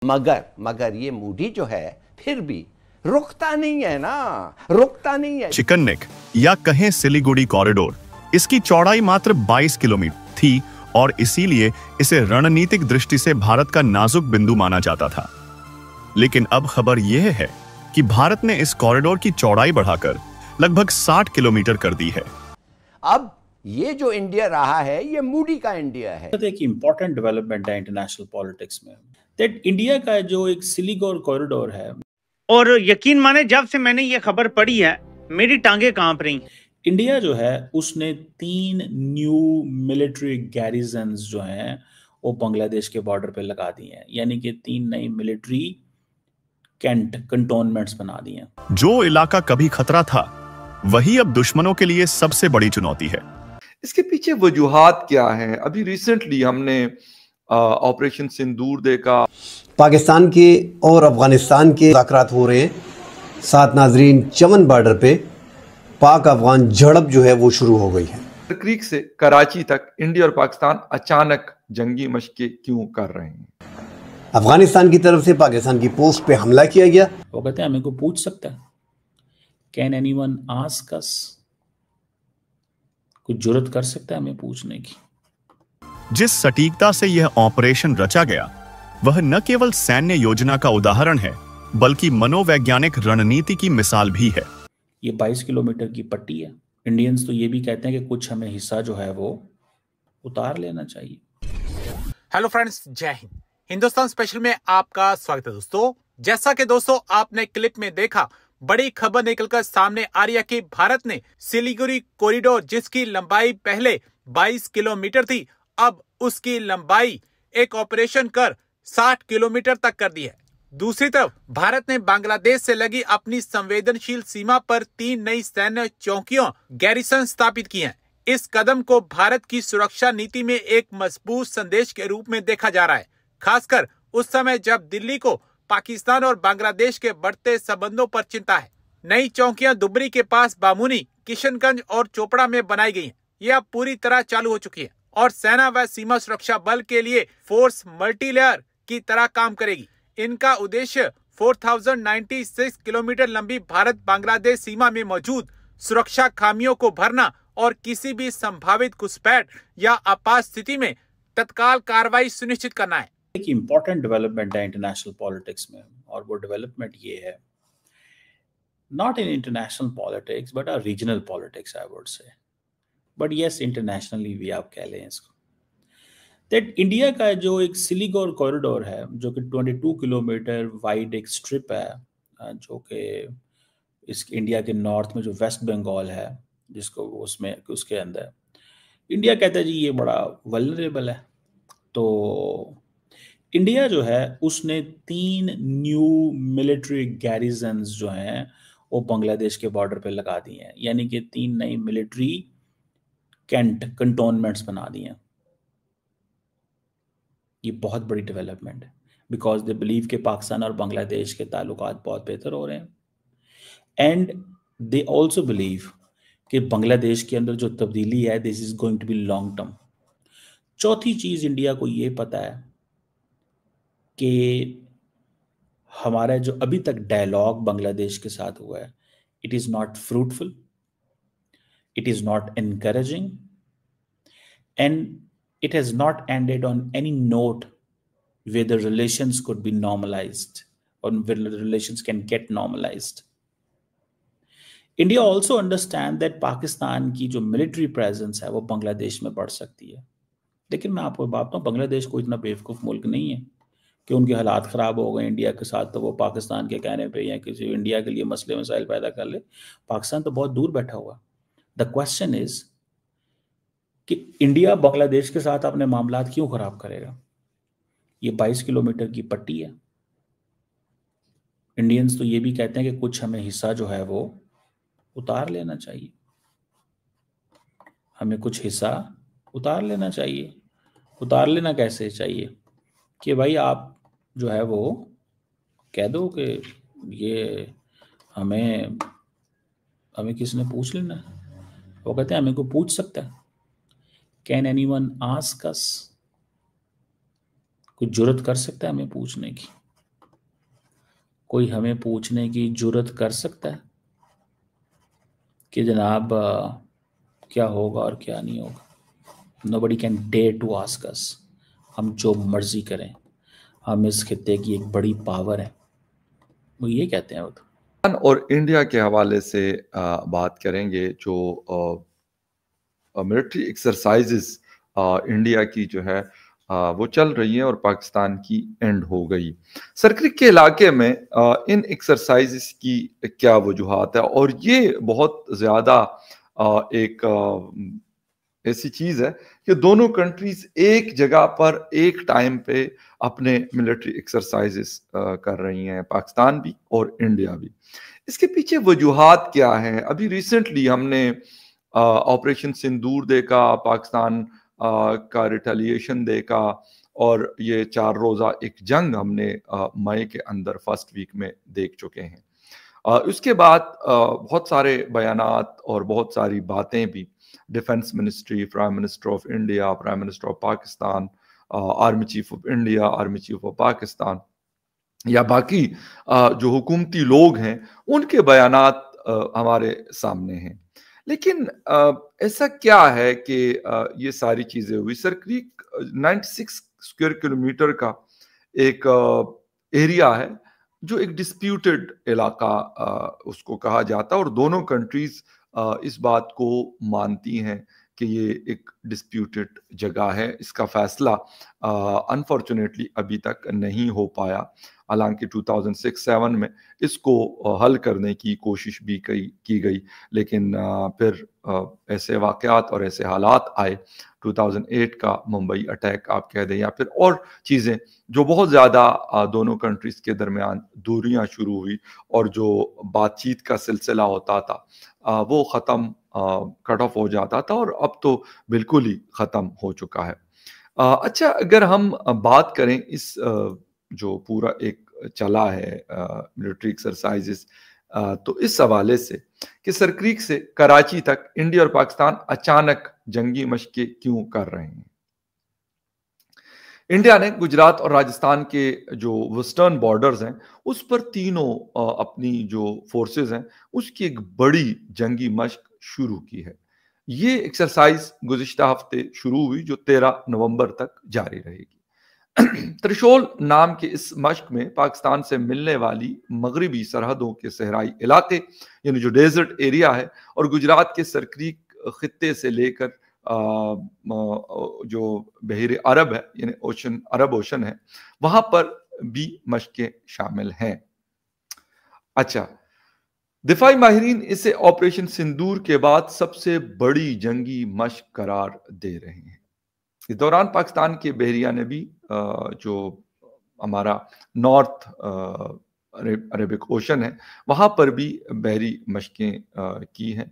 मगर मगर ये मोदी जो है फिर भी रुकता नहीं है ना, रुकता नहीं है। चिकन नेक या कहें सिलीगुड़ी कॉरिडोर, इसकी चौड़ाई मात्र 22 किलोमीटर थी और इसीलिए इसे रणनीतिक दृष्टि से भारत का नाजुक बिंदु माना जाता था। लेकिन अब खबर यह है कि भारत ने इस कॉरिडोर की चौड़ाई बढ़ाकर लगभग 60 किलोमीटर कर दी है। अब ये जो इंडिया रहा है ये मोदी का इंडिया है। एक इंपॉर्टेंट डेवलपमेंट है इंटरनेशनल पॉलिटिक्स में, दैट इंडिया का जो एक सिलीगुड़ी कॉरिडोर है, और यकीन माने जब से मैंने ये खबर पढ़ी है मेरी टांगे कांप रही। इंडिया जो है उसने 3 न्यू मिलिट्री गैरिजन्स जो हैं वो बांग्लादेश के बॉर्डर पे लगा दी हैं, यानी कि 3 नई मिलिट्री कंटोनमेंट्स बना दिए हैं। जो इलाका कभी खतरा था वही अब दुश्मनों के लिए सबसे बड़ी चुनौती है। इसके पीछे वजूहात क्या हैं? अभी रिसेंटली हमने ऑपरेशन सिंदूर देखा, पाकिस्तान के और अफगानिस्तान के मुज़ाकरात हो रहे हैं। साथ नाजरीन, चमन बॉर्डर पे पाक अफगान झड़प जो है वो शुरू हो गई है। क्रीक से कराची तक इंडिया और पाकिस्तान अचानक जंगी मशक़ें क्यों कर रहे हैं? अफगानिस्तान की तरफ से पाकिस्तान की पोस्ट पे हमला किया गया। वो कहते हैं हमें को पूछ सकता है, कैन एनीवन आस्क अस, कुछ जुर्रत कर सकता है हमें पूछने की। जिस सटीकता से यह ऑपरेशन रचा गया वह न केवल सैन्य योजना का उदाहरण है बल्कि मनोवैज्ञानिक रणनीति की मिसाल भी है। ये 22 किलोमीटर की पट्टी है। इंडियंस तो ये भी कहते हैं कि कुछ हमें हिस्सा जो है वो उतार लेना चाहिए। हेलो फ्रेंड्स, जय हिंद। हिंदुस्तान स्पेशल में आपका स्वागत है दोस्तों। जैसा कि दोस्तों आपने क्लिप में देखा, बड़ी खबर निकलकर सामने आ रही है कि भारत ने सिलीगुड़ी कॉरिडोर, जिसकी लंबाई पहले 22 किलोमीटर थी, अब उसकी लंबाई एक ऑपरेशन कर 60 किलोमीटर तक कर दी है। दूसरी तरफ भारत ने बांग्लादेश से लगी अपनी संवेदनशील सीमा पर 3 नई सैन्य चौकियों गैरिसन स्थापित की हैं। इस कदम को भारत की सुरक्षा नीति में एक मजबूत संदेश के रूप में देखा जा रहा है, खासकर उस समय जब दिल्ली को पाकिस्तान और बांग्लादेश के बढ़ते संबंधों पर चिंता है। नई चौकियां दुबरी के पास बामुनी, किशनगंज और चोपड़ा में बनाई गई हैं। ये अब पूरी तरह चालू हो चुकी है और सेना व सीमा सुरक्षा बल के लिए फोर्स मल्टीलेयर की तरह काम करेगी। इनका उद्देश्य 4096 किलोमीटर लंबी भारत बांग्लादेश सीमा में मौजूद सुरक्षा खामियों को भरना और किसी भी संभावित घुसपैठ या आपात स्थिति में तत्काल कार्रवाई सुनिश्चित करना है। एक इंपॉर्टेंट डेवलपमेंट है इंटरनेशनल पॉलिटिक्स में, और वो डेवलपमेंट ये है, not in international politics but a regional politics I would say, but yes internationally भी आप कह लें इसको, दैट इंडिया का जो एक सिलीगुड़ी कॉरिडोर है जो कि 22 किलोमीटर वाइड एक स्ट्रिप है, जो कि इस इंडिया के नॉर्थ में जो वेस्ट बंगाल है जिसको उसमें उसके अंदर इंडिया कहता है जी ये बड़ा वल्नरेबल है। तो इंडिया जो है उसने 3 न्यू मिलिट्री गैरिजन्स जो हैं वो बांग्लादेश के बॉर्डर पे लगा दी हैं, यानी कि 3 नई मिलिट्री कंटोनमेंट्स बना दी हैं। ये बहुत बड़ी डेवलपमेंट है बिकॉज दे बिलीव कि पाकिस्तान और बांग्लादेश के ताल्लुकात बहुत बेहतर हो रहे हैं, एंड दे ऑल्सो बिलीव कि बांग्लादेश के अंदर जो तब्दीली है this is going to be long term. चौथी चीज इंडिया को ये पता है कि हमारा जो अभी तक डायलॉग बांग्लादेश के साथ हुआ है, it is not fruitful, it is not encouraging, and it has not ended on any note where the relations could be normalized or where the relations can get normalized. India also understand that Pakistan की जो military presence है वो बांग्लादेश में बढ़ सकती है, लेकिन मैं आपको बात बताऊं, बांग्लादेश कोई इतना बेवकूफ मुल्क नहीं है कि उनके हालात ख़राब हो गए इंडिया के साथ तो वो पाकिस्तान के कहने पे या किसी इंडिया के लिए मसले मसाइल पैदा कर ले। पाकिस्तान तो बहुत दूर बैठा हुआ। द क्वेश्चन इज कि इंडिया बांग्लादेश के साथ अपने मामलात क्यों खराब करेगा? ये 22 किलोमीटर की पट्टी है। इंडियंस तो ये भी कहते हैं कि कुछ हमें हिस्सा जो है वो उतार लेना चाहिए, हमें कुछ हिस्सा उतार लेना चाहिए। उतार लेना कैसे चाहिए कि भाई आप जो है वो कह दो कि ये हमें किसी ने पूछ लेना है। वो कहते हैं हमें को पूछ सकता है, कैन एनीवन आस्क अस, कुछ जुर्रत कर सकता है हमें पूछने की। कोई हमें पूछने की जुर्रत कर सकता है कि जनाब क्या होगा और क्या नहीं होगा? Nobody can dare to ask us. हम जो मर्जी करें, हम इस खित्ते की एक बड़ी पावर है, वो ये कहते हैं वो तो। और इंडिया के हवाले से बात करेंगे। जो मिलिट्री एक्सरसाइजेस इंडिया की जो है वो चल रही है और पाकिस्तान की एंड हो गई। सरक्रिक के इलाके में इन एक्सरसाइजेस की क्या वजूहात है? और ये बहुत ज़्यादा एक ऐसी चीज़ है कि दोनों कंट्रीज एक जगह पर एक टाइम पे अपने मिलिट्री एक्सरसाइजेस कर रही हैं, पाकिस्तान भी और इंडिया भी। इसके पीछे वजूहात क्या हैं? अभी रिसेंटली हमने ऑपरेशन सिंदूर देखा, पाकिस्तान का रिटेलिएशन देखा, और ये 4 रोज़ा एक जंग हमने मई के अंदर फर्स्ट वीक में देख चुके हैं। उसके बाद बहुत सारे बयानात और बहुत सारी बातें भी defence ministry, prime minister of India, prime minister of Pakistan, army chief of India, army chief of Pakistan या बाकी जो हुकूमती लोग हैं उनके बयानात हमारे सामने हैं। लेकिन ऐसा क्या है कि ये सारी चीज़ें हुई? सरक्रिक 96 स्क्वायर किलोमीटर का एक एरिया है जो एक डिस्प्यूटेड इलाका उसको कहा जाता है, और दोनों कंट्रीज इस बात को मानती हैं कि ये एक डिस्प्यूटेड जगह है। इसका फैसला अनफॉर्चुनेटली अभी तक नहीं हो पाया, हालांकि 2006-07 में इसको हल करने की कोशिश भी की गई, लेकिन फिर ऐसे वाक़यात और ऐसे हालात आए, 2008 का मुंबई अटैक आप कह दें, या फिर और चीज़ें जो बहुत ज़्यादा दोनों कंट्रीज़ के दरमियान दूरियां शुरू हुई, और जो बातचीत का सिलसिला होता था वो ख़त्म, कट ऑफ हो जाता था, और अब तो बिल्कुल ही ख़त्म हो चुका है। अच्छा, अगर हम बात करें इस जो पूरा एक चला है मिलिट्री एक्सरसाइजेस, तो इस हवाले से कि सरक्रिक से कराची तक इंडिया और पाकिस्तान अचानक जंगी मशक़ें क्यों कर रहे हैं? इंडिया ने गुजरात और राजस्थान के जो वेस्टर्न बॉर्डर्स हैं उस पर तीनों अपनी जो फोर्सेस हैं उसकी एक बड़ी जंगी मशक शुरू की है। ये एक्सरसाइज गुज़िश्ता हफ्ते शुरू हुई, जो 13 नवंबर तक जारी रहेगी। त्रिशूल नाम के इस मशक में पाकिस्तान से मिलने वाली मगरबी सरहदों के सहराई इलाके, यानी जो डेजर्ट एरिया है, और गुजरात के सरक्रिक खित्ते से लेकर जो बहरे अरब है, यानी ओशन, अरब ओशन है, वहां पर भी मशकें शामिल हैं। अच्छा, दिफाई माहिरीन इसे ऑपरेशन सिंदूर के बाद सबसे बड़ी जंगी मशक करार दे रहे हैं। इस दौरान पाकिस्तान के बहरिया ने भी जो हमारा नॉर्थ अरेबिक ओशन है वहाँ पर भी बहरी मशकें की हैं,